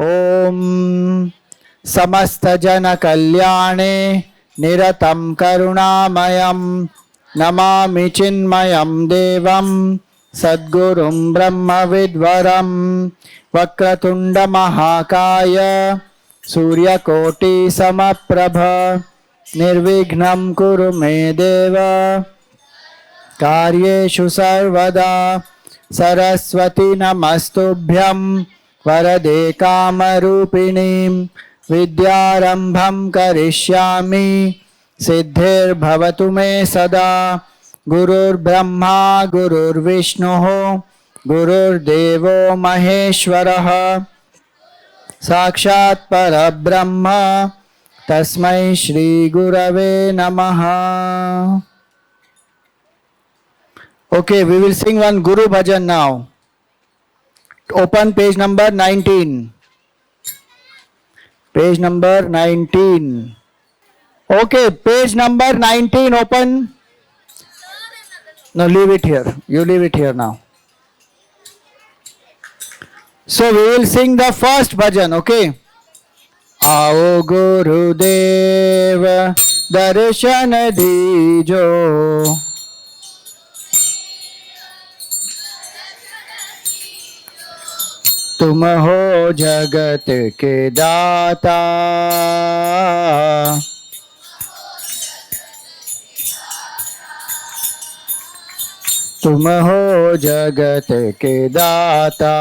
ओम समस्त जन कल्याणे निरतं करुणामयं नमामि चिन्मयं देवं सद्गुरुं ब्रह्मविद्वरं वक्रतुंड महाकाय सूर्यकोटि समप्रभ निर्विघ्नं कुरु मे देव कार्येषु सर्वदा सरस्वती नमस्तुभ्यं वरदे कामरूपिणीं विद्यारंभं करिष्यामि सिद्धिर्भवतु मे सदा गुरुर्ब्रह्मा गुरुर्विष्णुः गुरुर्देवो महेश्वरः साक्षात् परब्रह्म तस्मै श्री गुरवे नमः. Okay, we will sing one Guru Bhajan now. Open page number 19. Page number 19. Okay, page number 19 open. No, leave it here. You leave it here now. So we will sing the first bhajan, okay? Aao Gurudev darshan dijo तुम हो जगत के दाता तुम हो जगत के दाता.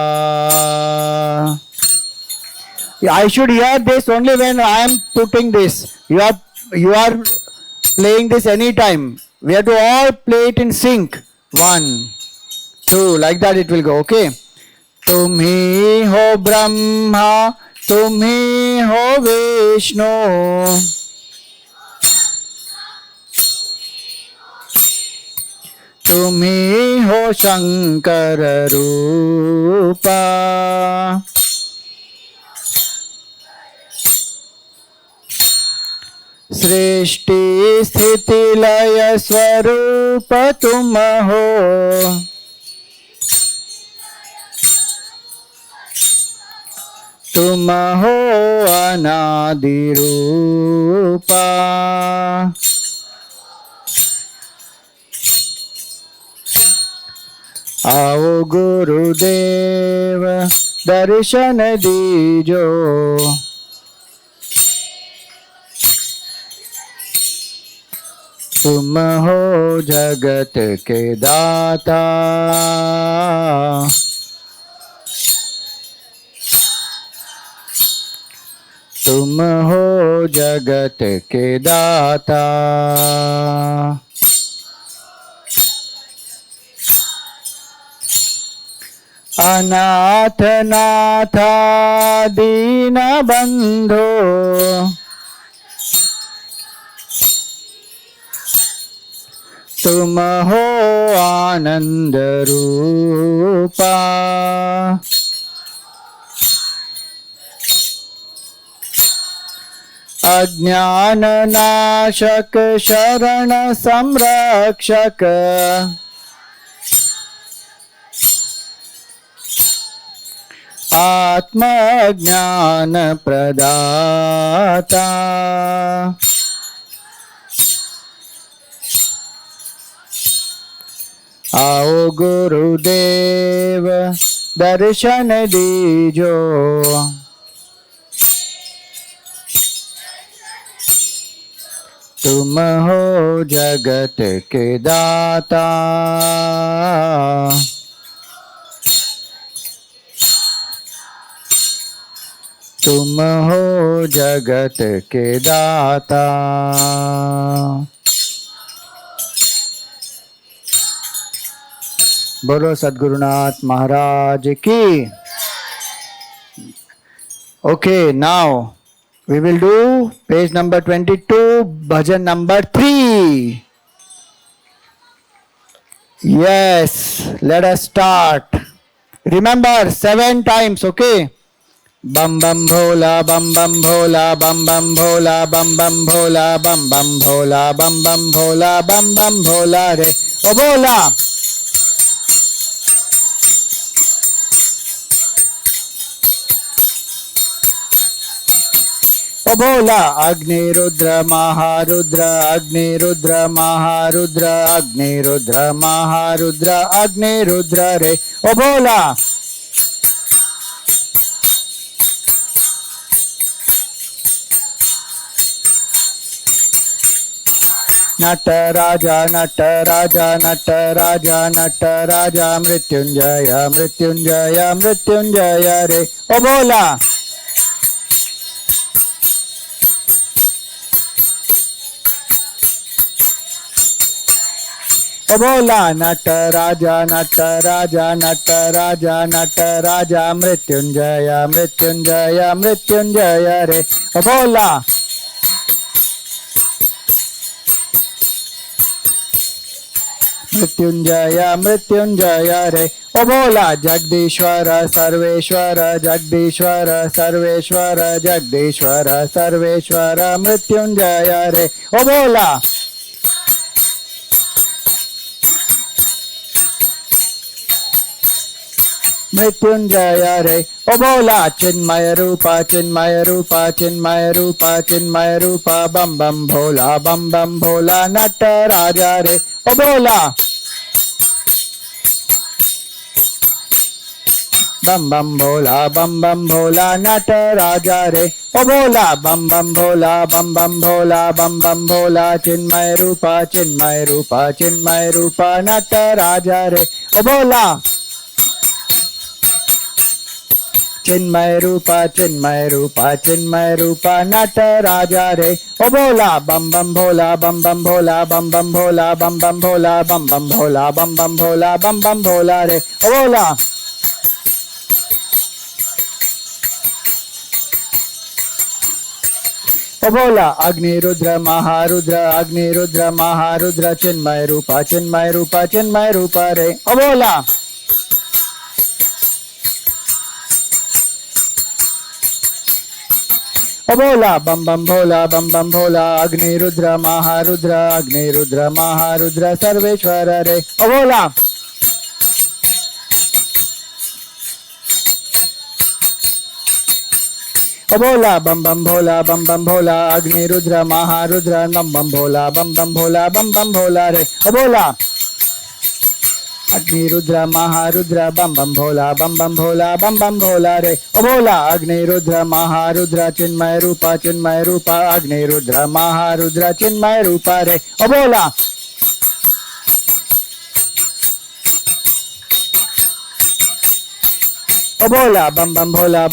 I should hear this only when I am putting this. You are playing this anytime. We have to all play it in sync. 1, 2, like that it will go. Okay. तुम ही हो ब्रह्मा तुम ही हो विष्णु तुम ही हो शंकर रूपा सृष्टि स्थिति लय स्वरूप तुम हो तुम हो अनादि रूपा. आओ गुरुदेव दर्शन दीजो तुम हो जगत के दाता तुम हो जगत के दाता. अनाथ नाथा दीन बंधो तुम हो आनंद रूपा. अज्ञान नाशक शरण संरक्षक आत्मज्ञान प्रदाता. आओ गुरुदेव दर्शन दीजो तुम हो जगत के दाता तुम हो जगत के दाता. बोलो सद्गुरुनाथ महाराज की. Okay, now we will do page number 22, bhajan number 3. Yes, let us start. Remember 7 times, okay? Bam bam bhola, bam bam bhola, bam bam bhola, bam bam bhola, bam bam bhola, bam bam bhola, bam bam bhola re. O bhola. Obola Agni Rudra Maharudra Agni Rudra Maharudra Agni Rudra Maharudra Agni Rudra Re. Obola Nataraja Nataraja Nataraja Nataraja Mrityunjaya Mrityunjaya Mrityunjaya Re. Obola Obola Nataraja Nataraja Nataraja Nataraja Mrityunjaya Mrityunjaya Mrityunjaya Re. Obola Mrityunjaya Mrityunjaya Re. Obola Jagdishwara Sarveshwara Jagdishwara Sarveshwara Jagdishwara Sarveshwara Mrityunjaya Re. Obola Mrityunjaya Re. Obola Chinmaya Rupa Chinmaya Rupa Chinmaya Rupa Chinmaya Rupa Bam Bam Bhola Nataraja Re. Obola Bam Bam Bhola Nataraja Re. Obola Bam Bam Bhola Chinmaya Rupa Chinmaya Rupa Chinmaya Rupa Nataraja Re. Obola Chinmaya Rupa Chinmaya Rupa Chinmaya Rupa Nataraja Re. Obola Bam Bam Bhola Bam Bam Bhola Bam Bam Bhola Bam Bam Bhola Bam Bam Bhola Bam Bam Bhola Bam Bam Bhola Re. Obola Obola Agni Rudra Maharudra Agni Rudra Maharudra Chinmaya Rupa Chinmaya Rupa Chinmaya Rupa Re. Obola Obola Bam Bam Bhola Agni Rudra Maharudra Agni Rudra Maharudra Sarveshwara Re. Obola Obola Bam Bam Bhola Agni Rudra Maharudra Bam Bam Bhola Re. Obola Agni Rudra Maharudra Bam Bam Bhola Re. Obola Agni Rudra Maharudra Chinmaya Rupa Agni Rudra Maharudra Chinmaya Rupa Re. Obola Obola Bam Bam Bhola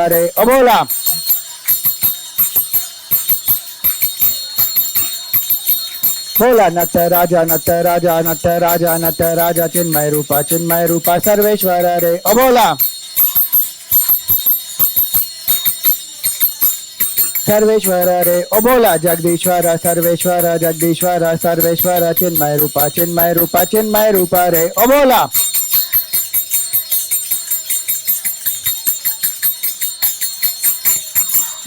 Re. Obola Bola Nataraja Chinmaya Rupa Sarveshwara Re. Obola Sarveshwara Re. Obola Jagdishwara Sarveshwara Sarveshwara Chinmaya Rupa Re. Obola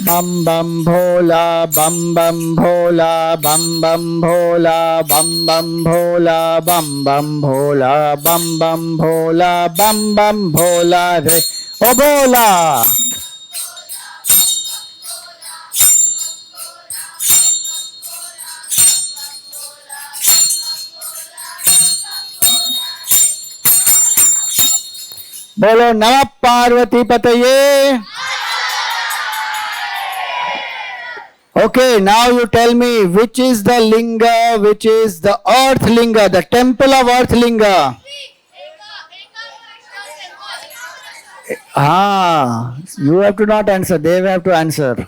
Bam Bam Bhola Bam Bam Bhola Bam Bam Bhola Bam Bam Bhola Bam Bam Bhola Bam Bam Bhola Bam Bam Bhola Re. Obola Bolo Namah Parvati Pataye. Okay, now you tell me which is the linga, which is the earth linga, the temple of earth linga. You have to not answer, they have to answer.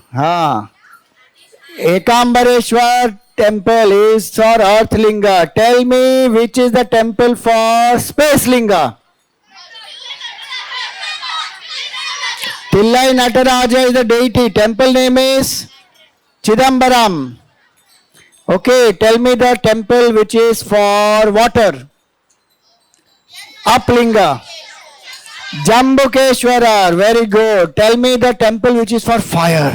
Ekambareshwar temple is for earth linga. Tell me which is the temple for space linga. Tillai Nataraja is the deity. Temple name is Chidambaram. Okay, tell me the temple which is for water. Uplinga. Jambukeshwarar. Very good. Tell me the temple which is for fire.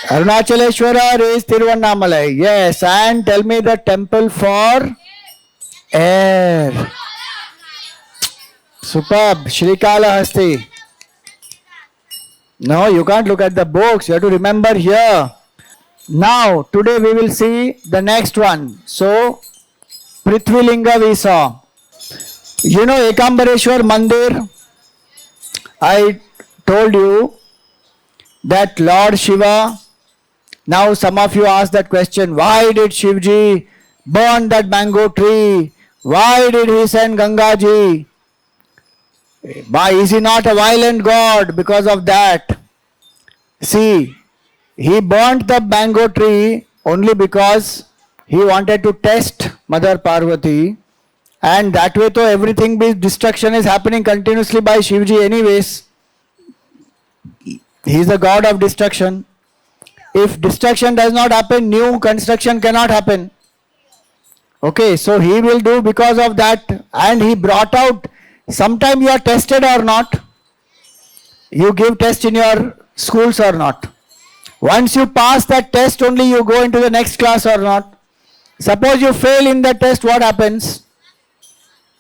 Arunachaleshwarar is Tiruvannamalai. Yes, and tell me the temple for air. Superb. Shrikalahasti. No, you can't look at the books. You have to remember here. Now, today we will see the next one. So, Prithvilinga we saw. You know Ekambareshwar Mandir? I told you that Lord Shiva. Now some of you ask that question, why did Shivji burn that mango tree? Why did he send Gangaji? Why is he not a violent god because of that? See, he burnt the mango tree only because he wanted to test Mother Parvati, and that way to everything destruction is happening continuously by Shivji anyways. He is the god of destruction. If destruction does not happen, new construction cannot happen. Okay, so he will do because of that, and he brought out, sometime you are tested or not. You give test in your schools or not. Once you pass that test, only you go into the next class or not. Suppose you fail in the test, what happens?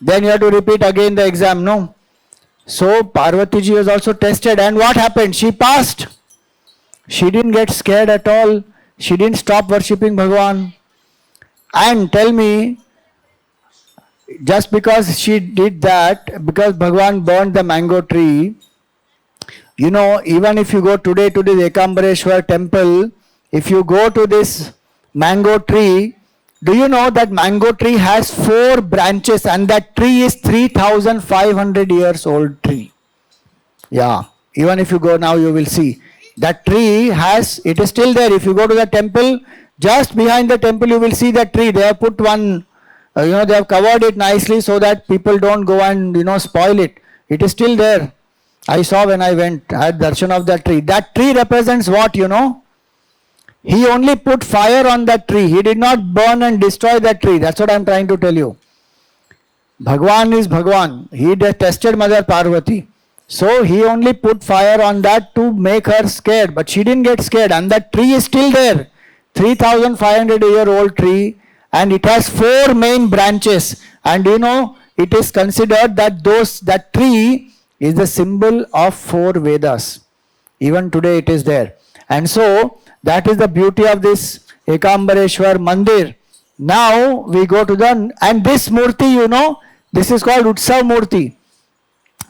Then you have to repeat again the exam, no? So Parvati ji was also tested, and what happened? She passed. She didn't get scared at all. She didn't stop worshipping Bhagwan. And tell me, just because she did that, because Bhagwan burned the mango tree, you know, even if you go today to the Ekambareshwar temple, if you go to this mango tree, do you know that mango tree has 4 branches, and that tree is 3,500 years old tree? Yeah, even if you go now, you will see. That tree has, it is still there. If you go to the temple, just behind the temple, you will see that tree. They have put one, they have covered it nicely so that people don't go and, spoil it. It is still there. I saw when I went, I had darshan of that tree. That tree represents what, He only put fire on that tree. He did not burn and destroy that tree. That's what I am trying to tell you. Bhagwan is Bhagwan. He tested Mother Parvati. So he only put fire on that to make her scared. But she didn't get scared. And that tree is still there. 3,500-year-old tree. And it has 4 main branches. And it is considered that that tree is the symbol of 4 Vedas. Even today it is there. And so that is the beauty of this Ekambareshwar Mandir. Now we go to and this Murti, this is called Utsav Murti.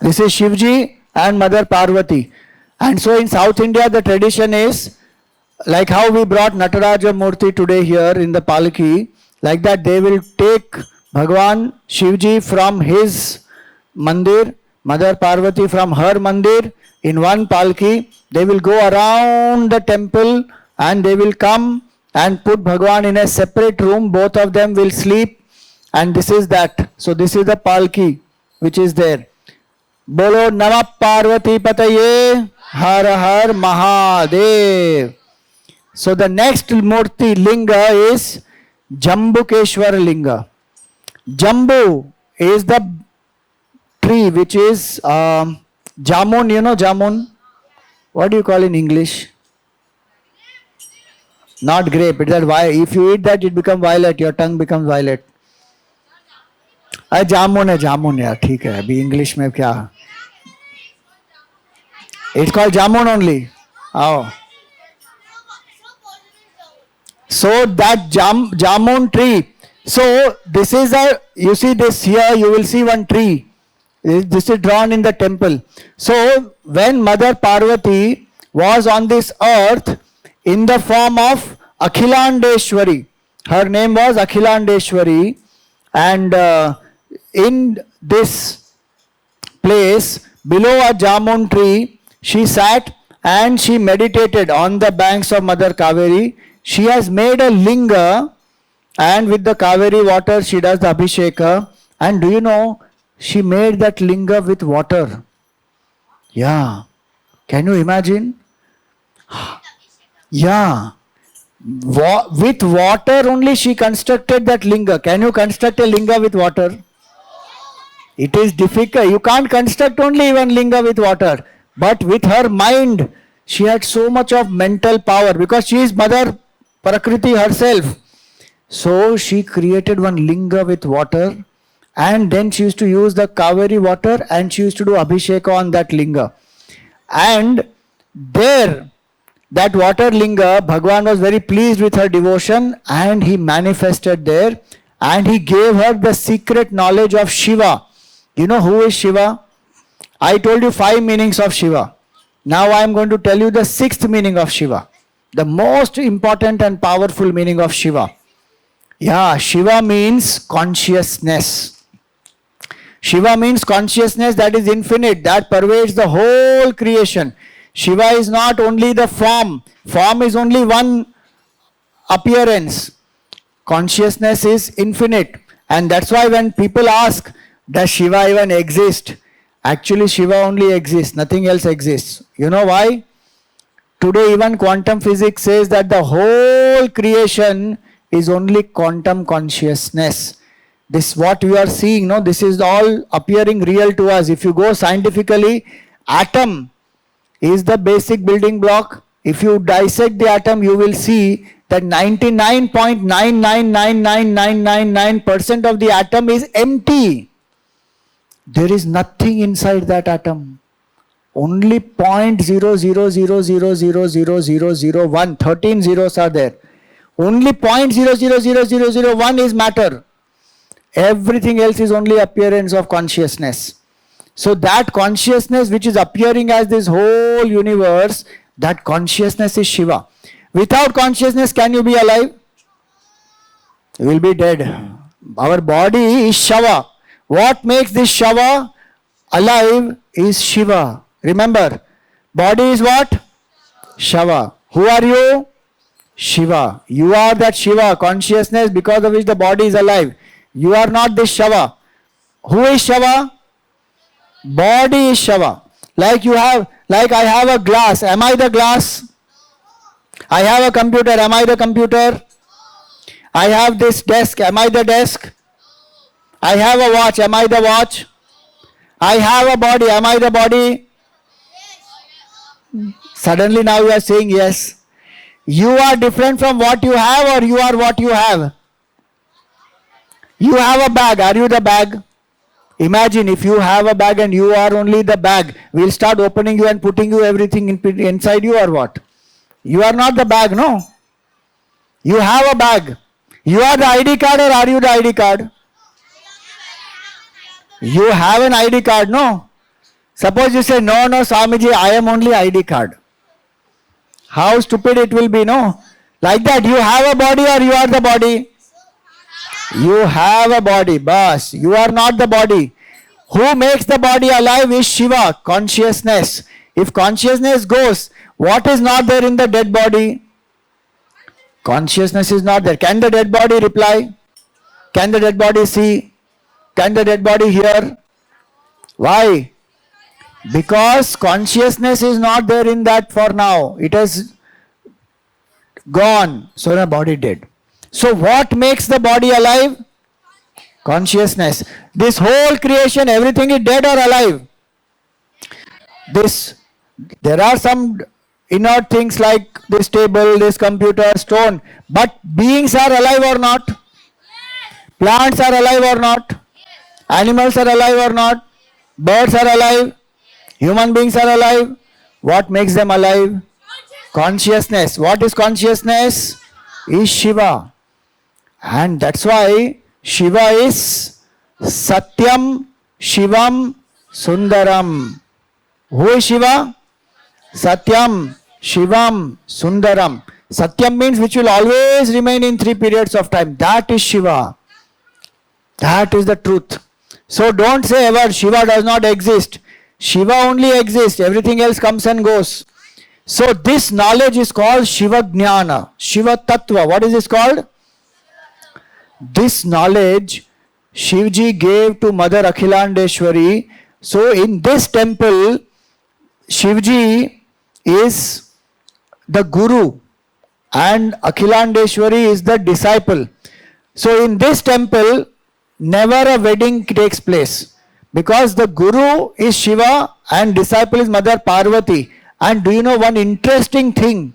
This is Shivji and Mother Parvati. And so in South India, the tradition is, like how we brought Nataraja Murti today here in the Palki, like that they will take Bhagwan Shivji from his Mandir, Mother Parvati from her Mandir, in one Palki. They will go around the temple and they will come and put Bhagwan in a separate room. Both of them will sleep, and this is that. So this is the Palki which is there. Bolo Namah Parvati Pataye Har Har Mahadev. So the next Murti Linga is Jambukeshwar Linga. Jambu is the tree which is Jamun, Jamun. What do you call in English? Not grape. It's that if you eat that, it becomes violet. Your tongue becomes violet. जामुन है ठीक है अभी English में क्या It's called jamun only. Oh. So that jamun tree. So this is you see this here, you will see one tree. This is drawn in the temple. So when Mother Parvati was on this earth in the form of Akhilandeshwari, her name was Akhilandeshwari, and in this place below a jamun tree, she sat and she meditated on the banks of Mother Kaveri. She has made a linga, and with the Kaveri water she does the Abhisheka. And do you know, she made that linga with water. Yeah. Can you imagine? Yeah. With water only she constructed that linga. Can you construct a linga with water? It is difficult. You can't construct only one linga with water. But with her mind, she had so much of mental power because she is Mother Prakriti herself. So she created one linga with water, And then she used to use the Kaveri water and she used to do Abhisheka on that linga. And there, that water linga, Bhagwan was very pleased with her devotion and he manifested there and he gave her the secret knowledge of Shiva. You know who is Shiva? I told you 5 meanings of Shiva. Now I am going to tell you the 6th meaning of Shiva. The most important and powerful meaning of Shiva. Yeah, Shiva means consciousness. Shiva means consciousness that is infinite, that pervades the whole creation. Shiva is not only the form. Form is only one appearance. Consciousness is infinite. And that's why when people ask, does Shiva even exist? Actually, Shiva only exists. Nothing else exists. You know why? Today even quantum physics says that the whole creation is only quantum consciousness. This what we are seeing, no? This is all appearing real to us. If you go scientifically, atom is the basic building block. If you dissect the atom, you will see that 99.999999% of the atom is empty. There is nothing inside that atom. Only 0.000000001, 13 zeros are there. Only 0.0000001 is matter. Everything else is only appearance of consciousness. So that consciousness which is appearing as this whole universe, that consciousness is Shiva. Without consciousness, can you be alive? You will be dead. Our body is Shava. What makes this Shava alive is Shiva. Remember, body is what? Shava. Who are you? Shiva. You are that Shiva, consciousness because of which the body is alive. You are not this Shava. Who is Shava? Body is Shava. Like I have a glass. Am I the glass? I have a computer. Am I the computer? I have this desk. Am I the desk? I have a watch. Am I the watch? I have a body. Am I the body? Suddenly now you are saying yes. You are different from what you have or you are what you have? You have a bag. Are you the bag? Imagine if you have a bag and you are only the bag. We'll start opening you and putting you everything inside you or what? You are not the bag, no? You have a bag. You are the ID card or are you the ID card? You have an ID card, no? Suppose you say, no, Swamiji, I am only ID card. How stupid it will be, no? Like that, you have a body or you are the body? You have a body, boss. You are not the body. Who makes the body alive is Shiva, consciousness. If consciousness goes, what is not there in the dead body? Consciousness is not there. Can the dead body reply? Can the dead body see? Can the dead body hear? Why? Because consciousness is not there in that for now. It has gone. So the body dead. So what makes the body alive? Consciousness. This whole creation, everything is dead or alive. There are some inert things like this table, this computer, stone. But beings are alive or not? Plants are alive or not? Animals are alive or not? Birds are alive? Human beings are alive? What makes them alive? Consciousness. What is consciousness? Is Shiva. And that's why Shiva is Satyam, Shivam, Sundaram. Who is Shiva? Satyam, Shivam, Sundaram. Satyam means which will always remain in 3 periods of time. That is Shiva. That is the truth. So don't say ever Shiva does not exist. Shiva only exists. Everything else comes and goes. So this knowledge is called Shiva Jnana, Shiva Tattva. What is this called? This knowledge Shivji gave to Mother Akhilandeshwari. So in this temple, Shivji is the Guru and Akhilandeshwari is the disciple. So in this temple, never a wedding takes place because the Guru is Shiva and disciple is Mother Parvati. And do you know one interesting thing?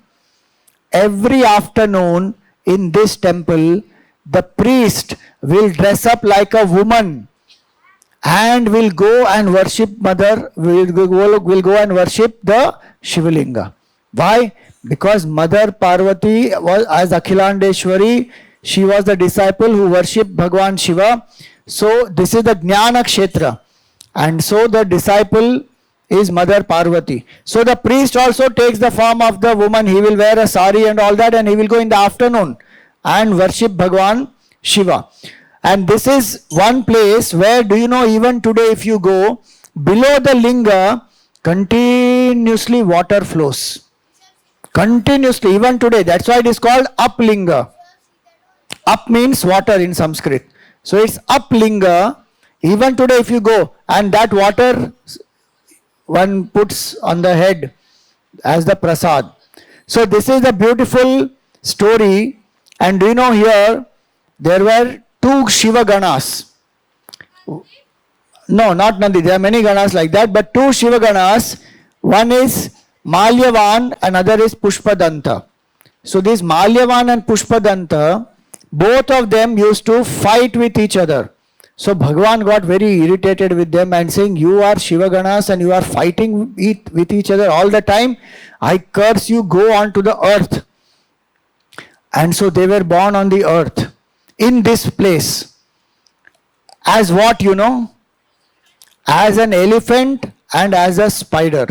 Every afternoon in this temple, the priest will dress up like a woman and will go and worship Mother, will go and worship the Shivalinga. Why? Because Mother Parvati was as Akhilandeshwari, she was the disciple who worshipped Bhagwan Shiva. So this is the Jnana Kshetra. And so the disciple is Mother Parvati. So the priest also takes the form of the woman. He will wear a sari and all that, and he will go in the afternoon and worship Bhagwan Shiva. And this is one place where, do you know, even today if you go, below the linga, continuously water flows. Continuously, even today. That's why it is called uplinga. Up means water in Sanskrit. So it's uplinga. Even today if you go, and that water one puts on the head as the prasad. So this is a beautiful story. And do you know, here there were two Shiva Ganas. No, not Nandi. There are many Ganas like that, but two Shiva Ganas. One is Malyavan, another is Pushpadanta. So this Malyavan and Pushpadanta, both of them used to fight with each other. So Bhagwan got very irritated with them and saying, you are Shiva Ganas and you are fighting with each other all the time. I curse you, go on to the earth. And so they were born on the earth, in this place. As what, you know? As an elephant and as a spider.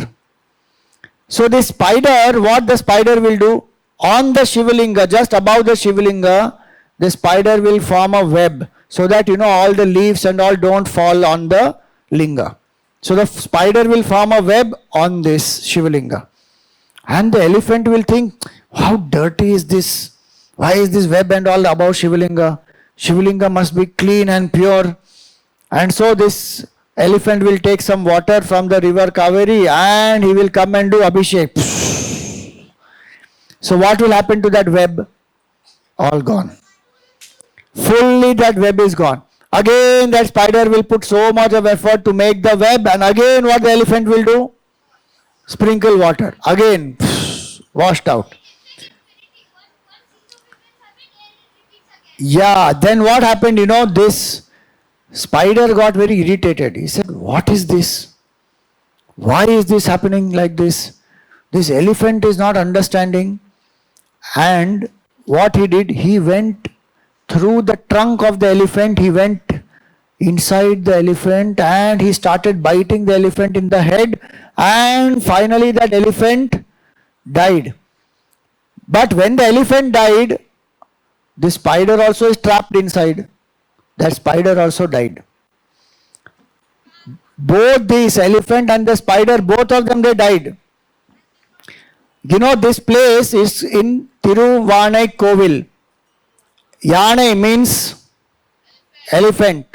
So the spider, what the spider will do? On the Shivalinga, just above the Shivalinga, the spider will form a web, so that, you know, all the leaves and all don't fall on the linga. So the spider will form a web on this Shivalinga. And the elephant will think, how dirty is this? Why is this web and all above Shivalinga? Shivalinga must be clean and pure. And so this elephant will take some water from the river Kaveri and he will come and do Abhishek. So what will happen to that web? All gone. Fully that web is gone. Again that spider will put so much of effort to make the web, and again what the elephant will do? Sprinkle water. Again washed out. Yeah, then what happened, you know, this spider got very irritated. He said, what is this? Why is this happening like this? This elephant is not understanding. And what he did, he went through the trunk of the elephant, he went inside the elephant and he started biting the elephant in the head, and finally that elephant died. But when the elephant died, the spider also is trapped inside. That spider also died. Both this elephant and the spider, both of them, they died. You know, this place is in Tiruvanai Kovil. Yane means elephant.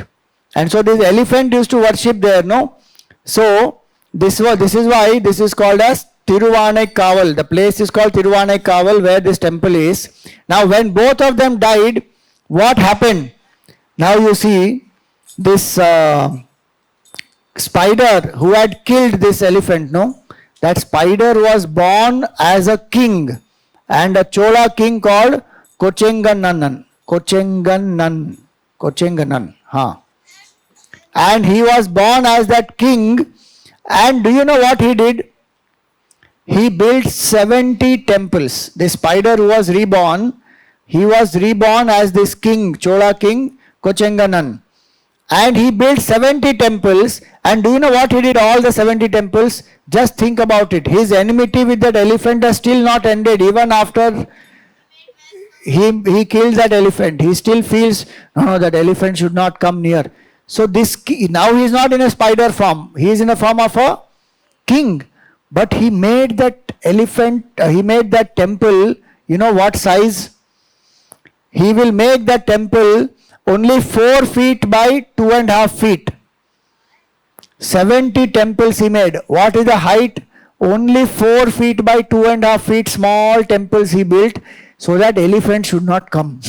And so this elephant used to worship there, no? So this is why this is called as Tiruvanai Kaval. The place is called Tiruvanai Kaval, where this temple is. Now when both of them died, what happened? Now you see this spider who had killed this elephant, no? That spider was born as a king, and a Chola king called Kochenganan. And he was born as that king. And do you know what he did? He built 70 temples. The spider who was reborn, he was reborn as this king, Chola king Kochenganan. And he built 70 temples. And do you know what he did? All the 70 temples. Just think about it. His enmity with that elephant has still not ended. Even after he kills that elephant, he still feels, no, that elephant should not come near. So now he is not in a spider form. He is in a form of a king. But he made that elephant, he made that temple, you know what size? He will make that temple only 4 feet by 2.5 feet. 70 temples he made. What is the height? Only 4 feet by 2.5 feet small temples he built, so that elephant should not come.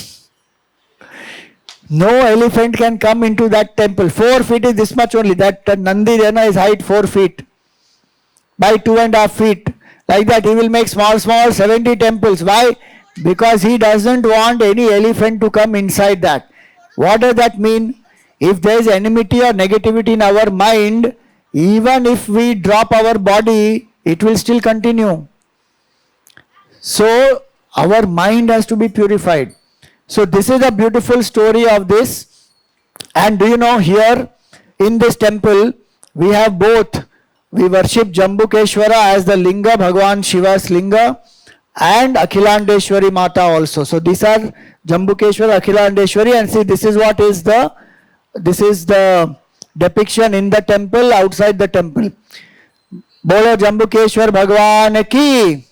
No elephant can come into that temple. 4 feet is this much only. That Nandi Dena is height 4 feet by 2.5 feet. Like that he will make small 70 temples. Why? Because he doesn't want any elephant to come inside that. What does that mean? If there is enmity or negativity in our mind, even if we drop our body, it will still continue. So our mind has to be purified. So this is a beautiful story of this. And do you know, here in this temple we have both. We worship Jambukeshwara as the linga, Bhagwan Shiva's linga, and Akhilandeshwari Mata also. So these are Jambukeshwara, Akhilandeshwari, and see, this is what is the depiction in the temple, outside the temple. Bolo Jambukeshwar Bhagwan ki.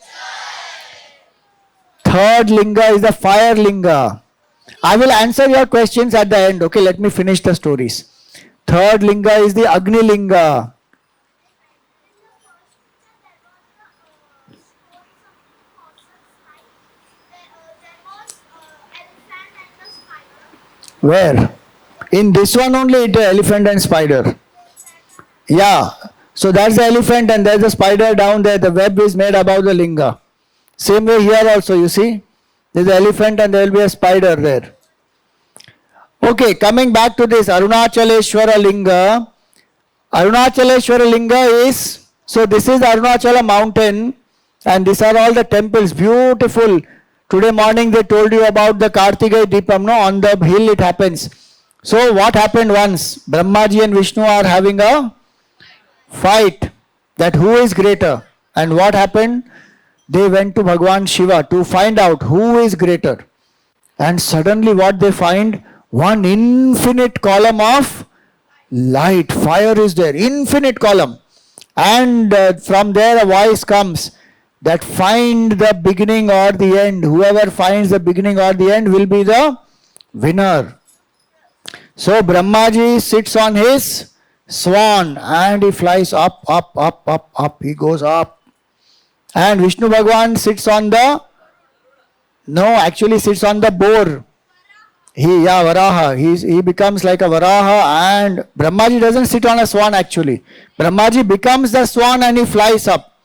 Third linga is the fire linga. I will answer your questions at the end. Okay, let me finish the stories. Third linga is the Agni linga. Where? In this one only, the elephant and spider. Yeah. So that's the elephant and there's the spider down there. The web is made above the linga. Same way here also, you see. There's an elephant and there will be a spider there. Okay, coming back to this Arunachaleshwara linga. Arunachaleshwara linga is, so this is the Arunachala mountain and these are all the temples, beautiful. Today morning they told you about the Kartigai Deepam, no? On the hill it happens. So what happened once? Brahmaji and Vishnu are having a fight, that who is greater. And what happened? They went to Bhagwan Shiva to find out who is greater. And suddenly what they find? One infinite column of light, fire is there, infinite column. And from there a voice comes that find the beginning or the end. Whoever finds the beginning or the end will be the winner. So Brahmaji sits on his swan and he flies up, up, up, up, up. He goes up. And Vishnu Bhagwan sits on the, no, actually sits on the boar. Varaha. He becomes like a Varaha, and Brahmaji doesn't sit on a swan actually. Brahmaji becomes the swan and he flies up.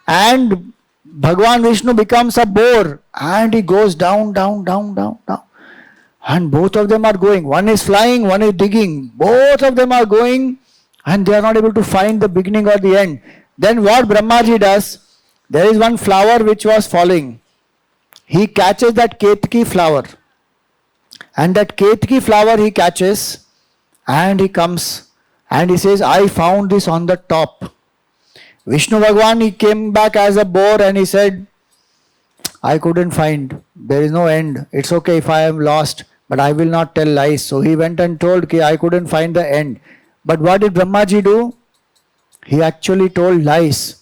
And Bhagwan Vishnu becomes a boar and he goes down, down, down, down, down. And both of them are going. One is flying, one is digging. Both of them are going and they are not able to find the beginning or the end. Then what Brahmaji does? There is one flower which was falling. He catches that Ketki flower. And that Ketki flower he catches and he comes and he says, I found this on the top. Vishnu Bhagwan, he came back as a boar and he said, I couldn't find. There is no end. It's okay if I am lost, but I will not tell lies. So he went and told, I couldn't find the end. But what did Brahmaji do? He actually told lies.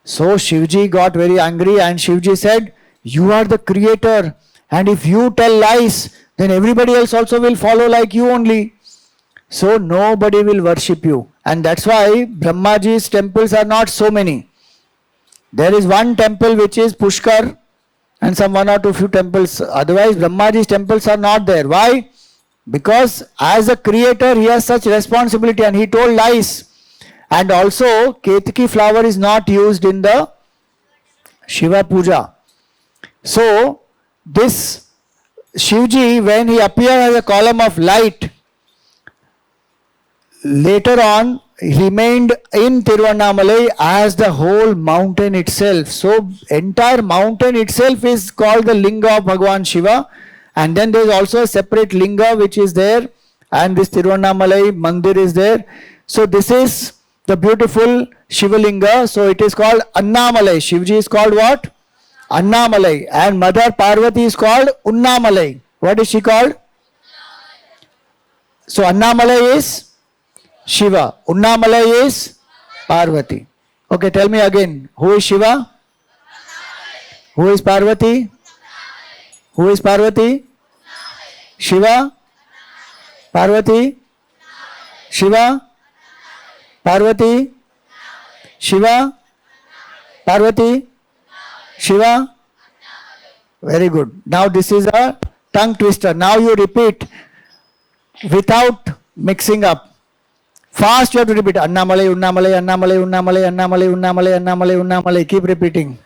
So Shivji got very angry and Shivji said, you are the creator and if you tell lies, then everybody else also will follow like you only. So nobody will worship you. And that's why Brahmaji's temples are not so many. There is one temple which is Pushkar and some one or two few temples. Otherwise Brahmaji's temples are not there. Why? Because as a creator he has such responsibility and he told lies. And also Ketki flower is not used in the Shiva Puja. So this Shivji, when he appeared as a column of light, later on remained in Tiruvannamalai as the whole mountain itself. So entire mountain itself is called the linga of Bhagwan Shiva. And then there is also a separate linga which is there, and this Tiruvannamalai mandir is there. So this is the beautiful Shiva linga. So it is called Annamalai. Shivji is called what? Annamalai. And Mother Parvati is called Unnamalai. What is she called? So Annamalai is Shiva. Unnamalai is Parvati. Okay, tell me again. Who is Shiva? Who is Parvati? Who is Parvati? Shiva? Parvati? Shiva? Parvati? Shiva? Parvati? Shiva? Very good. Now this is a tongue twister. Now you repeat without mixing up. Fast you have to repeat. Annamalai, Unnamalai, Annamalai, Unnamalai, Annamalai, Unnamalai, Annamalai, Unnamalai. Keep repeating.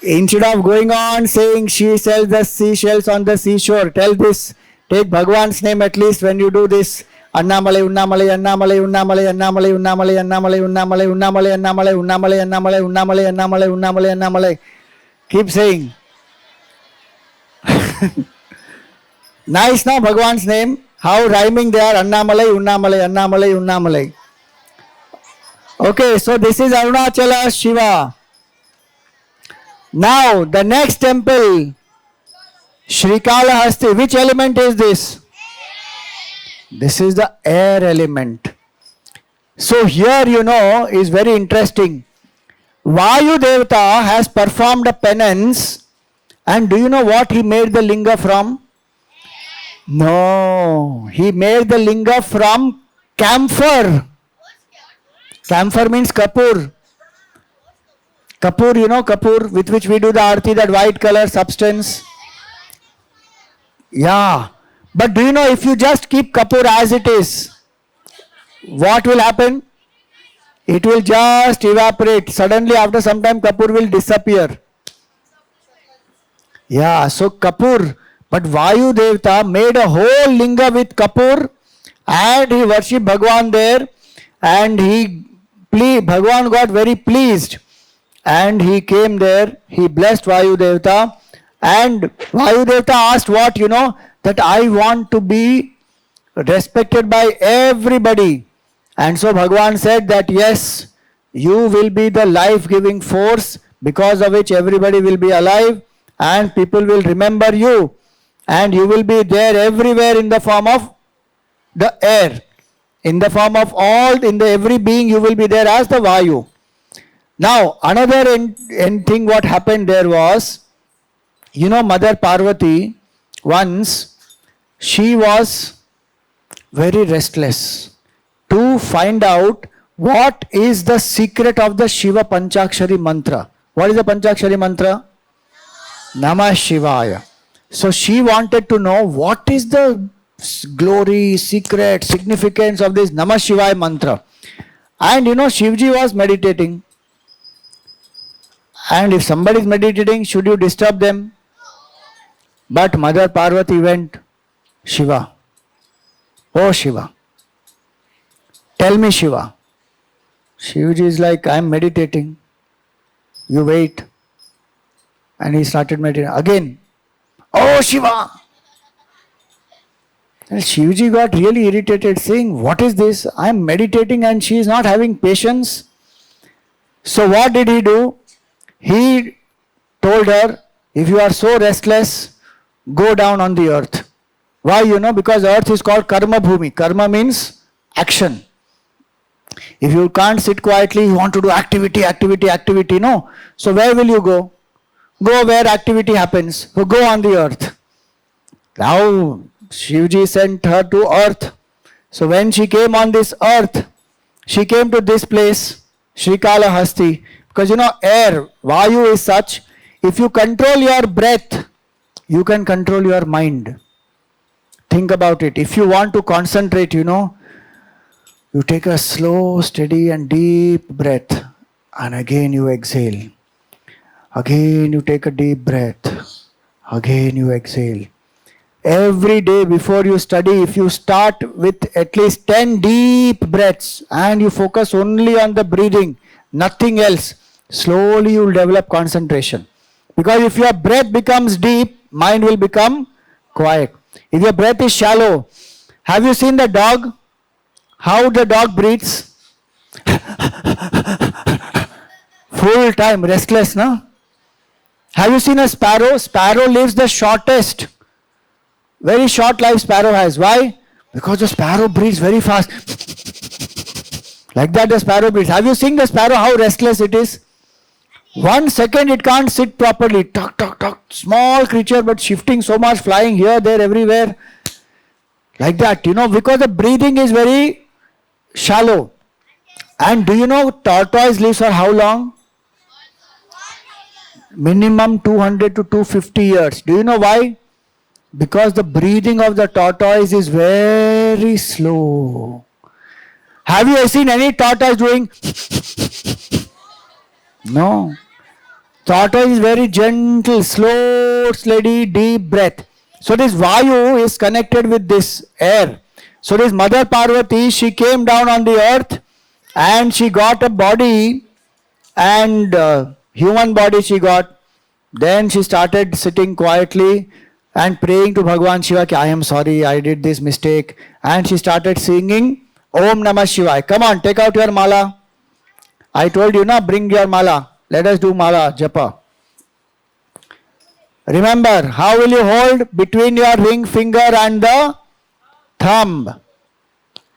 Instead of going on saying she sells the seashells on the seashore, tell this. Take Bhagwan's name at least when you do this. Annamalai, Unnamalai, Annamalai, Unnamalai, Annamalai, Unnamalai, Annamalai, Unnamalai, Unnamalai, Annamalai, Unnamalai, Annamalai, Unnamalai, Annamalai, Unnamalai, Annamalai. Keep saying. Nice now, Bhagwan's name. How rhyming they are. Annamalai, Unnamalai, Annamalai, Unnamalai. Okay, so this is Arunachala Shiva. Now, the next temple, Srikalahasti. Which element is this? This is the air element. So here, is very interesting. Vayu Devata has performed a penance, and do you know what he made the linga from? No, he made the linga from camphor. Camphor means kapur. Kapur, kapur with which we do the arti, that white color substance. Yeah. But do you know, if you just keep kapur as it is, what will happen? It will just evaporate. Suddenly after some time kapur will disappear. Yeah, so kapur. But Vayu Devata made a whole linga with kapur and he worshipped Bhagwan there, and Bhagwan got very pleased and he came there, he blessed Vayu Devata, and Vayu Devata asked what, that I want to be respected by everybody. And so Bhagwan said that yes, you will be the life-giving force because of which everybody will be alive and people will remember you, and you will be there everywhere in the form of the air, in the form of every being you will be there as the Vayu. Now another thing what happened there was, Mother Parvati, once she was very restless to find out what is the secret of the Shiva Panchakshari mantra. What is the Panchakshari mantra? Namah Shivaya. So she wanted to know what is the glory, secret, significance of this Namah Shivaya mantra. And Shivji was meditating. And if somebody is meditating, should you disturb them? But Mother Parvati went, Shiva, oh Shiva, tell me Shiva. Shivji is like, I am meditating. You wait. And he started meditating. Again, oh Shiva. And Shivji got really irritated, saying, what is this? I am meditating and she is not having patience. So what did he do? He told her, if you are so restless, go down on the earth. Why? Because earth is called karma bhumi. Karma means action. If you can't sit quietly, you want to do activity, no. So where will you go? Go where activity happens. So go on the earth. Now Shivji sent her to earth. So when she came on this earth, she came to this place, Srikalahasti. Because air, Vayu is such, if you control your breath, you can control your mind. Think about it. If you want to concentrate, you take a slow, steady and deep breath, and again you exhale. Again you take a deep breath. Again you exhale. Every day before you study, if you start with at least 10 deep breaths and you focus only on the breathing, nothing else, slowly you will develop concentration. Because if your breath becomes deep, mind will become quiet. If your breath is shallow, have you seen the dog? How the dog breathes? Full time, restless, no? Have you seen a sparrow? Sparrow lives the shortest. Very short life sparrow has. Why? Because the sparrow breathes very fast. Like that the sparrow breathes. Have you seen the sparrow, how restless it is? 1 second it can't sit properly. Tuck, tuck, tuck. Small creature but shifting so much, flying here, there, everywhere. Like that, because the breathing is very shallow. And do you know tortoise lives for how long? Minimum 200 to 250 years. Do you know why? Because the breathing of the tortoise is very slow. Have you seen any tortoise doing? No. Tortoise is very gentle, slow, steady, deep breath. So this Vayu is connected with this air. So this Mother Parvati, she came down on the earth and she got a body, and human body she got. Then she started sitting quietly and praying to Bhagwan Shiva, I am sorry, I did this mistake. And she started singing Om Namah Shivaya. Come on, take out your mala. I told you, na, bring your mala. Let us do mala, japa. Remember, how will you hold? Between your ring finger and the thumb.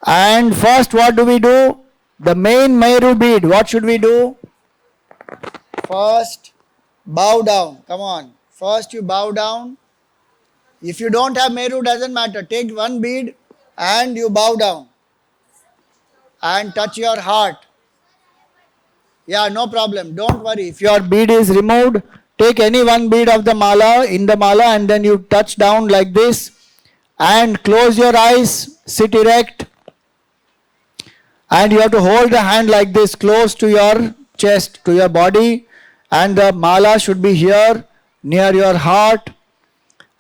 And first, what do we do? The main Meru bead, what should we do? First, bow down. Come on. First, you bow down. If you don't have Meru, doesn't matter. Take one bead and you bow down. And touch your heart. Yeah, no problem. Don't worry. If your bead is removed, take any one bead of the mala in the mala and then you touch down like this and close your eyes, sit erect, and you have to hold the hand like this close to your chest, to your body, and the mala should be here near your heart,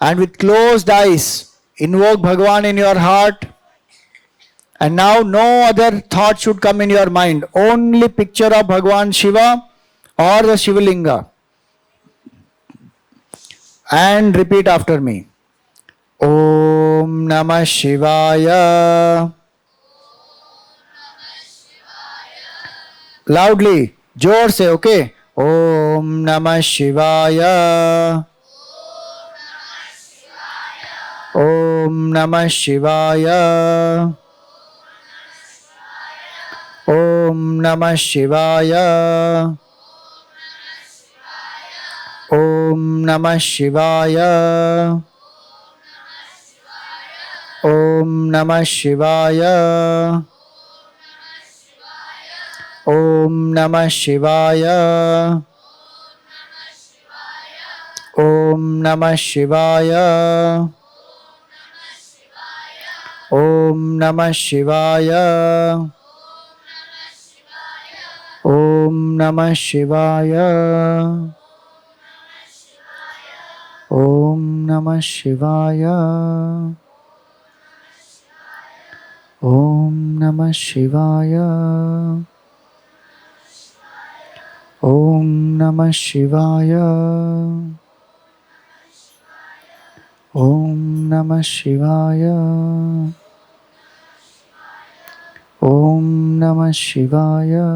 and with closed eyes invoke Bhagwan in your heart. And now no other thought should come in your mind. Only picture of Bhagwan Shiva or the Shivalinga. And repeat after me. Om Namah Shivaya. Loudly, जोर से, okay? Om Namah Shivaya. Om Namah Shivaya. Om Namah Shivaya. Om Namah Shivaya. Om Namah Shivaya. Om Namah Shivaya. Om Namah Shivaya. Om Namah Shivaya. Om Namah Shivaya. Om Namah Shivaya. Om Namah Shivaya. Om Namah Shivaya. Om Namah Shivaya. Om Namah Shivaya.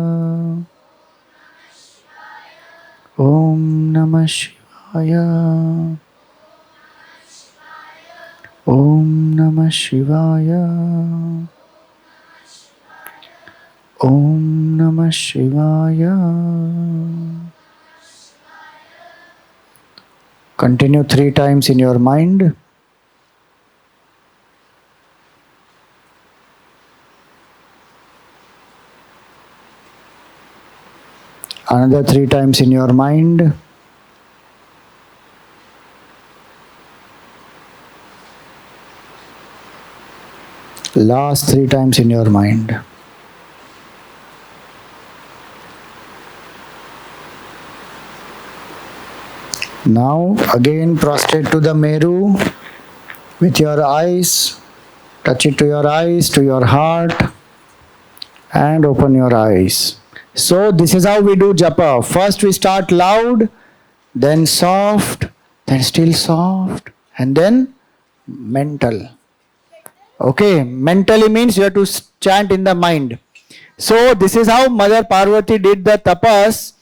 Om Namah Shivaya. Om Namah Shivaya. Om Namah Shivaya. Continue 3 times in your mind. Another 3 times in your mind. Last 3 times in your mind. Now again prostrate to the Meru with your eyes. Touch it to your eyes, to your heart, and open your eyes. So this is how we do japa. First we start loud, then soft, then still soft, and then mental. Okay, mentally means you have to chant in the mind. So this is how Mother Parvati did the tapas,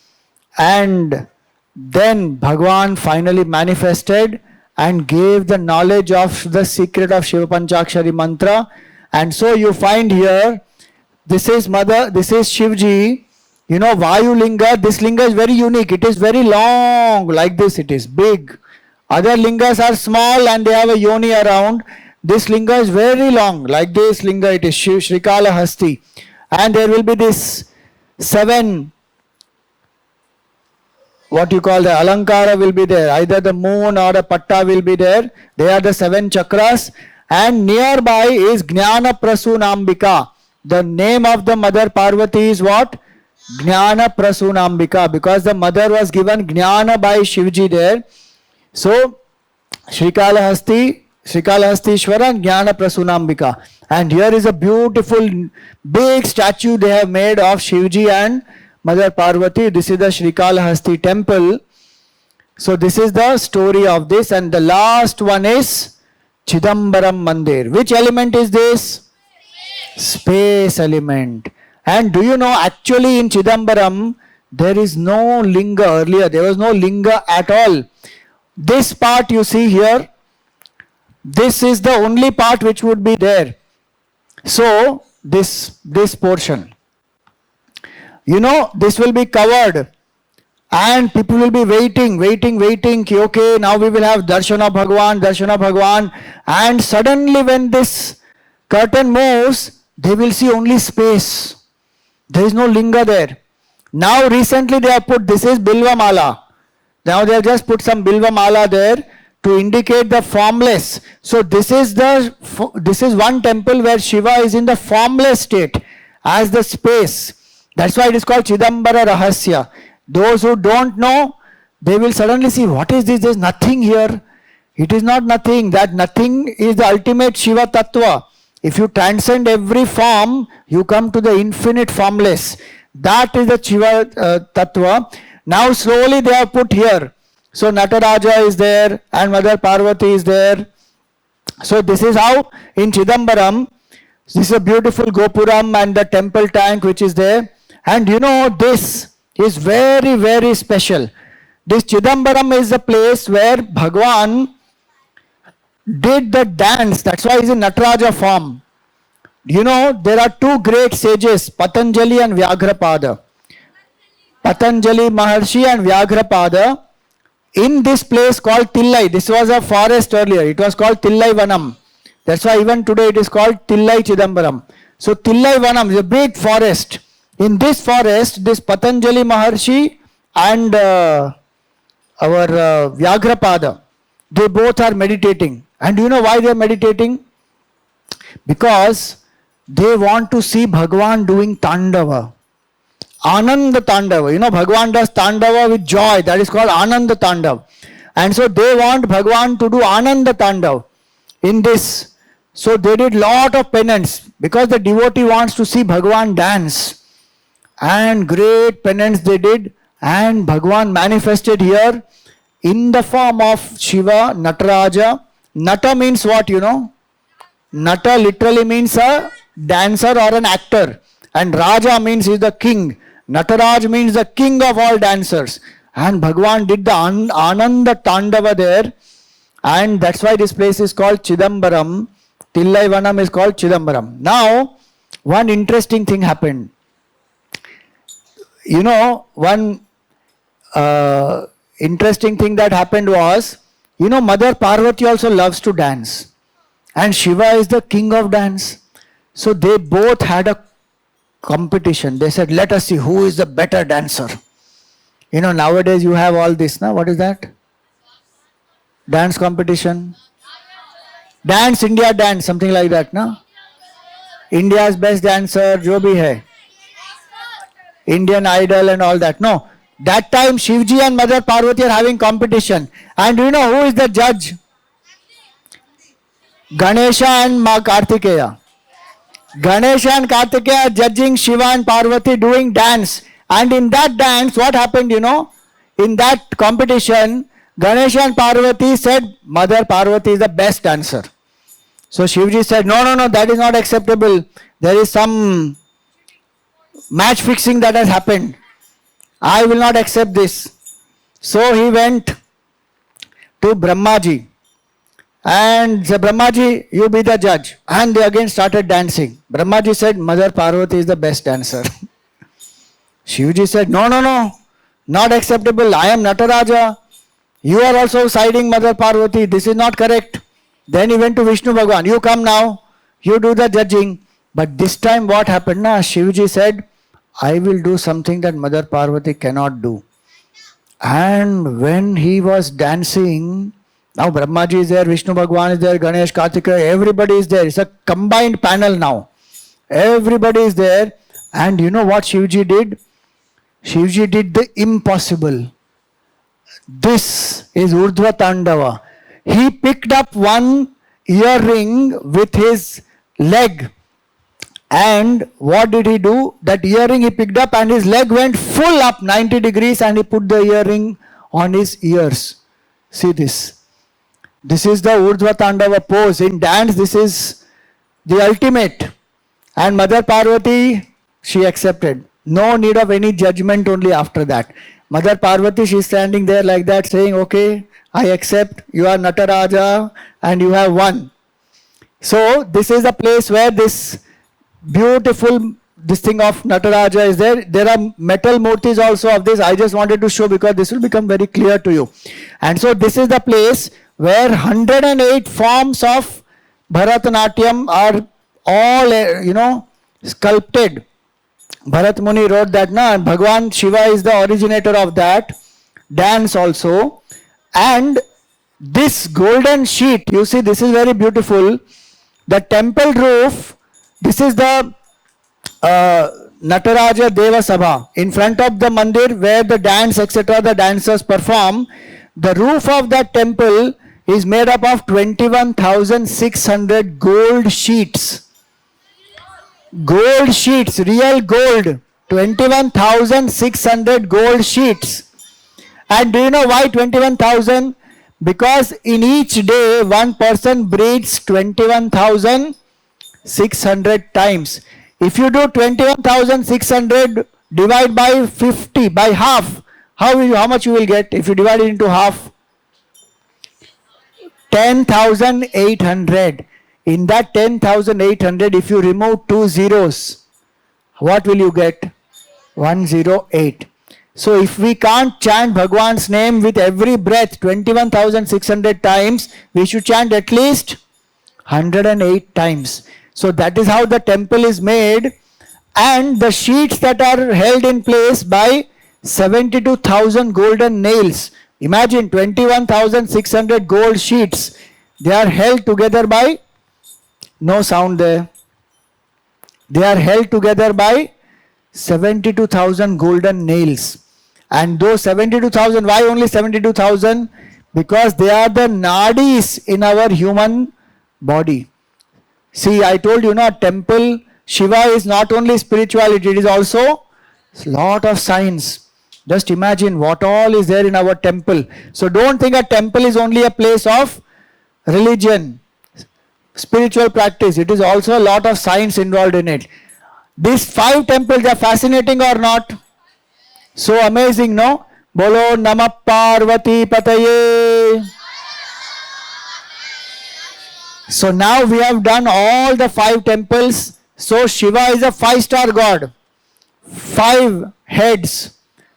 and then Bhagwan finally manifested and gave the knowledge of the secret of Shiva Panchakshari mantra. And so you find here, this is Mother, this is Shivji. You know, Vayu Linga, this Linga is very unique. It is very long, like this, it is big. Other Lingas are small and they have a yoni around. This Linga is very long, like this Linga, it is Shrikala Hasti. And there will be this 7, what you call the Alankara will be there. Either the moon or a patta will be there. They are the 7 chakras. And nearby is Jnana Prasunambika. The name of the Mother Parvati is what? Jnana Prasunambika, because the mother was given Jnana by Shivji there. So Srikalahastishwara and Jnana Prasunambika. And here is a beautiful big statue they have made of Shivji and Mother Parvati. This is the Srikalahasti temple. So this is the story of this, and the last one is Chidambaram Mandir. Which element is this? Space element. And do you know, actually in Chidambaram there is no linga earlier. There was no linga at all. This part you see here, this is the only part which would be there. So this portion, you know, this will be covered. And people will be waiting. Okay, now we will have Darshan of Bhagwan. And suddenly when this curtain moves, they will see only space. There is no linga there. Now recently they have put, this is Bilva Mala. Now they have just put some Bilva Mala there to indicate the formless. So this is one temple where Shiva is in the formless state as the space. That's why it is called Chidambara Rahasya. Those who don't know, they will suddenly see, what is this? There is nothing here. It is not nothing. That nothing is the ultimate Shiva Tattva. If you transcend every form, you come to the infinite formless. That is the Shiva Tattva. Now slowly they have put here. So Nataraja is there and Mother Parvati is there. So this is how in Chidambaram, this is a beautiful Gopuram and the temple tank which is there. And you know, this is very, very special. This Chidambaram is the place where Bhagwan did the dance. That's why he's in Nataraja form. You know, there are two great sages, Patanjali and Vyagrapada. Patanjali Maharshi and Vyagrapada in this place called Tillai. This was a forest earlier. It was called Tillai Vanam. That's why even today it is called Tillai Chidambaram. So Tillai Vanam is a big forest. In this forest, this Patanjali Maharshi and our Vyagrapada, they both are meditating. And do you know why they are meditating? Because they want to see Bhagwan doing Tandava. Ananda Tandava. You know, Bhagwan does Tandava with joy. That is called Ananda Tandava. And so they want Bhagwan to do Ananda Tandava in this. So they did lot of penance because the devotee wants to see Bhagwan dance. And great penance they did, and Bhagwan manifested here in the form of Shiva, Nataraja. Nata means what, you know? Nata literally means a dancer or an actor, and Raja means he is the king. Nataraj means the king of all dancers, and Bhagwan did the Ananda Tandava there, and that's why this place is called Chidambaram. Tillai Vanam is called Chidambaram. Now, one interesting thing happened. You know, one interesting thing that happened was, you know, Mother Parvati also loves to dance. And Shiva is the king of dance. So they both had a competition. They said, let us see who is the better dancer. You know, nowadays you have all this, now. What is that? Dance competition. Dance India Dance, something like that, no? India's best dancer, jo bhi hai. Indian Idol and all that. No. That time Shivji and Mother Parvati are having competition. And do you know who is the judge? Ganesha and Ma Kartikeya. Ganesha and Kartikeya are judging Shiva and Parvati doing dance. And in that dance, what happened, you know? In that competition, Ganesha and Parvati said, Mother Parvati is the best dancer. So Shivji said, no, that is not acceptable. There is some match fixing that has happened. I will not accept this. So he went to Brahmaji and said, Brahmaji, you be the judge. And they again started dancing. Brahmaji said, Mother Parvati is the best dancer. Shivji said, no, not acceptable. I am Nataraja. You are also siding Mother Parvati. This is not correct. Then he went to Vishnu Bhagwan. You come now. You do the judging. But this time what happened? Shivji said, I will do something that Mother Parvati cannot do. And when he was dancing, now Brahmaji is there, Vishnu Bhagwan is there, Ganesh, Kartikeya, everybody is there. It's a combined panel now. Everybody is there. And you know what Shivji did? Shivji did the impossible. This is Urdhva Tandava. He picked up one earring with his leg. And what did he do? That earring he picked up and his leg went full up 90 degrees and he put the earring on his ears. See this. This is the Urdhva Tandava pose. In dance, this is the ultimate. And Mother Parvati, she accepted. No need of any judgment only after that. Mother Parvati, she is standing there like that saying, okay, I accept, you are Nataraja and you have won. So this is a place where this beautiful, this thing of Nataraja is there. There are metal murtis also of this. I just wanted to show because this will become very clear to you. And so this is the place where 108 forms of Bharatanatyam are all, sculpted. Bharat Muni wrote that, and Bhagwan Shiva is the originator of that dance also. And this golden sheet, you see, this is very beautiful. The temple roof, this is the Nataraja Deva Sabha. In front of the mandir where the dance, etc., the dancers perform, the roof of that temple is made up of 21,600 gold sheets. Gold sheets, real gold, 21,600 gold sheets. And do you know why 21,000? Because in each day one person breathes 21,600 times. If you do 21,600 divide by 50, by half, how much you will get if you divide it into half? 10,800. In that 10,800, if you remove 2 zeros, what will you get? 108. So if we can't chant Bhagwan's name with every breath 21,600 times, we should chant at least 108 times. So that is how the temple is made, and the sheets that are held in place by 72,000 golden nails. Imagine 21,600 gold sheets. They are held together by, no sound there. They are held together by 72,000 golden nails. And those 72,000, why only 72,000? Because they are the nadis in our human body. See, I told you, temple, Shiva is not only spirituality, it is also a lot of science. Just imagine what all is there in our temple. So don't think a temple is only a place of religion, spiritual practice. It is also a lot of science involved in it. These 5 temples are fascinating or not? So amazing, no? Bolo Namah Parvati Pataye. So now we have done all the 5 temples. So Shiva is a 5-star god. 5 heads,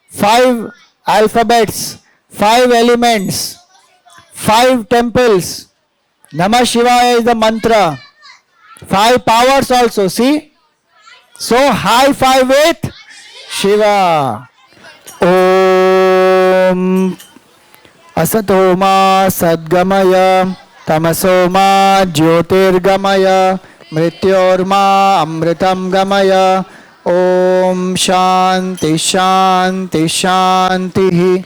5 alphabets, 5 elements, 5 temples. Namah Shivaya is the mantra. 5 powers also, see? So Hi5 with Shiva. Om Asatoma Sadgamaya Tamasoma Jyotirgamaya Mrityorma Amritam Gamaya. Om Shanti Shanti Shanti.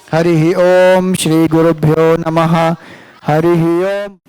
Harihi Om Shri Gurubhyo Namaha. Harihi Om.